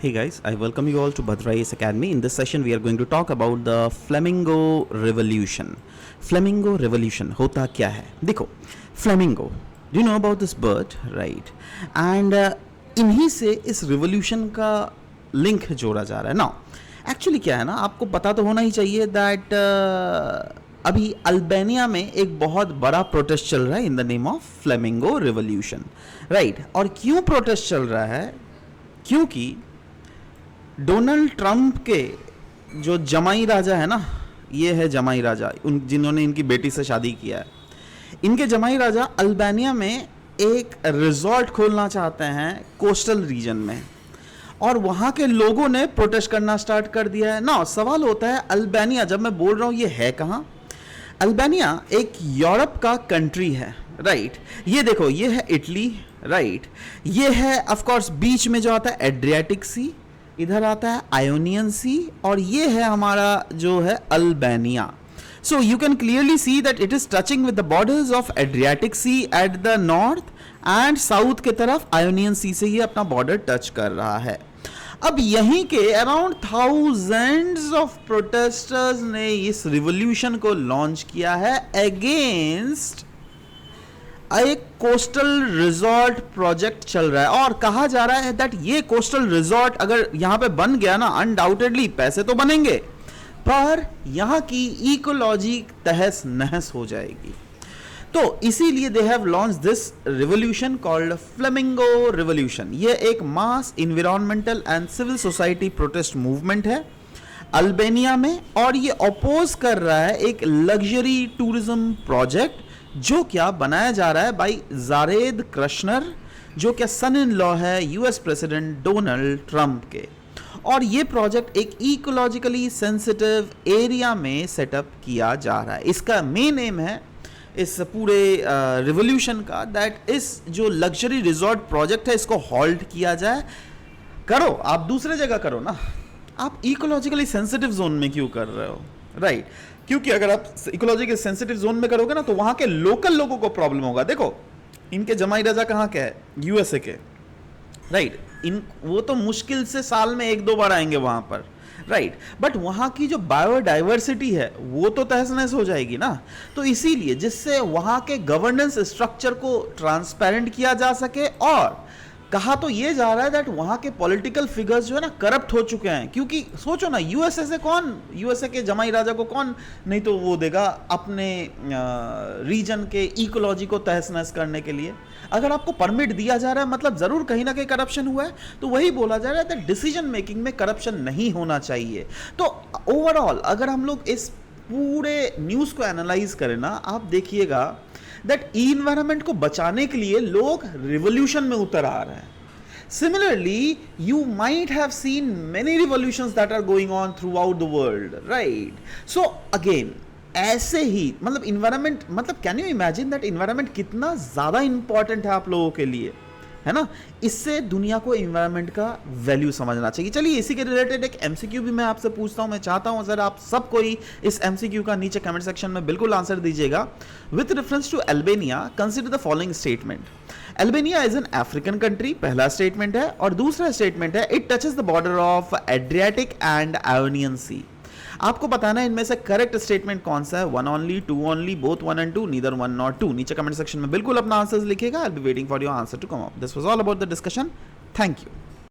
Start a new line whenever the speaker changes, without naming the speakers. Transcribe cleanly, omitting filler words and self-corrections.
Hey guys, I welcome you all to Bhadra's Academy. In this session, we are going to talk about the Flamingo Revolution. Flamingo Revolution होता क्या है? देखो, Flamingo. Do you know about this bird, right? And इन्हीं से इस revolution का link जोड़ा जा रहा है. Now, एक्चुअली क्या है ना, आपको पता तो होना ही चाहिए दैट अभी अल्बानिया में एक बहुत बड़ा प्रोटेस्ट चल रहा है in the name of flamingo revolution, right. और क्यों प्रोटेस्ट चल रहा है? क्योंकि डोनाल्ड ट्रंप के जो जमाई राजा है ना, ये है जमाई राजा उन जिन्होंने इनकी बेटी से शादी किया है. इनके जमाई राजा अल्बानिया में एक रिजॉर्ट खोलना चाहते हैं कोस्टल रीजन में, और वहाँ के लोगों ने प्रोटेस्ट करना स्टार्ट कर दिया है ना. सवाल होता है अल्बानिया, जब मैं बोल रहा हूँ ये है कहाँ? अल्बानिया एक यूरोप का कंट्री है, राइट. ये देखो, ये है इटली, राइट. ये है ऑफ कोर्स बीच में जो आता है एड्रियाटिक सी, इधर आता है आयोनियन सी, और ये है हमारा जो है Albania. So you can clearly see that it is touching with the borders of Adriatic Sea at the north and south के तरफ Ionian Sea से ये अपना border touch कर रहा है. अब यहीं के अराउंड thousands of protesters ने इस रिवोल्यूशन को लॉन्च किया है अगेंस्ट एक कोस्टल रिजॉर्ट प्रोजेक्ट चल रहा है. और कहा जा रहा है दैट ये कोस्टल रिजॉर्ट अगर यहाँ पे बन गया ना, अनडाउटेडली पैसे तो बनेंगे, पर यहाँ की इकोलॉजी तहस नहस हो जाएगी. तो इसीलिए they have launch this revolution called flamingo revolution. ये एक mass environmental and civil society protest movement है अल्बानिया में, और ये अपोज कर रहा है एक लग्जरी टूरिज्म प्रोजेक्ट जो क्या बनाया जा रहा है बाय जारेद कृष्णर, जो क्या सन इन लॉ है यूएस प्रेसिडेंट डोनाल्ड ट्रंप के. और ये प्रोजेक्ट एक इकोलॉजिकली सेंसिटिव एरिया में सेटअप किया जा रहा है. इसका मेन एम है इस पूरे रिवोल्यूशन का दैट इस जो लग्जरी रिजॉर्ट प्रोजेक्ट है इसको हॉल्ट किया जाए. करो, आप दूसरे जगह करो ना, आप इकोलॉजिकली सेंसिटिव जोन में क्यों कर रहे हो, राइट. क्योंकि अगर आप इकोलॉजिकली सेंसिटिव जोन में करोगे ना तो वहां के लोकल लोगों को प्रॉब्लम होगा. देखो, इनके जमाई राजा कहाँ के है? यूएसए के, राइट. वो तो मुश्किल से साल में 1-2 बार आएंगे वहां पर, राइट. बट वहां की जो बायोडाइवर्सिटी है वो तो तहस नहस हो जाएगी ना. तो इसीलिए जिससे वहां के गवर्नेंस स्ट्रक्चर को ट्रांसपेरेंट किया जा सके, और कहा तो ये जा रहा है दैट वहां के पॉलिटिकल फिगर्स जो है ना करप्ट हो चुके हैं. क्योंकि सोचो ना, यूएसए से कौन, यूएसए के जमाई राजा को कौन नहीं तो वो देगा अपने रीजन के इकोलॉजी को तहस नहस करने के लिए. अगर आपको परमिट दिया जा रहा है मतलब जरूर कहीं ना कहीं करप्शन हुआ है. तो वही बोला जा रहा है दैट डिसीजन मेकिंग में करप्शन नहीं होना चाहिए. तो ओवरऑल अगर हम लोग इस पूरे न्यूज को एनालाइज करें ना, आप देखिएगा दैट इन्वायरमेंट को बचाने के लिए लोग रिवोल्यूशन में उतर आ रहे हैं. Similarly, you might have seen many revolutions that are going on throughout the world, right? So again, ऐसे ही मतलब इन्वायरमेंट, मतलब can you imagine that environment कितना ज़्यादा इंपॉर्टेंट है आप लोगों के लिए, है ना. इससे दुनिया को इन्वायरमेंट का वैल्यू समझना चाहिए. चलिए, इसी के रिलेटेड एक एमसीक्यू भी मैं आपसे पूछता हूं. मैं चाहता हूं सर आप सब कोई इस एमसीक्यू का नीचे कमेंट सेक्शन में बिल्कुल आंसर दीजिएगा. With reference to Albania, consider the following statement. Albania is an African country, पहला स्टेटमेंट है. और दूसरा स्टेटमेंट है it touches the border of Adriatic and Ionian sea. आपको बताना है इनमें से करेक्ट स्टेटमेंट कौन सा है. 1 only, 2 only, both 1 and 2, neither 1 nor 2. नीचे कमेंट सेक्शन में बिल्कुल अपना आंसर्स लिखिएगा. I will be waiting for your answer to come up. This was all about the discussion. Thank you.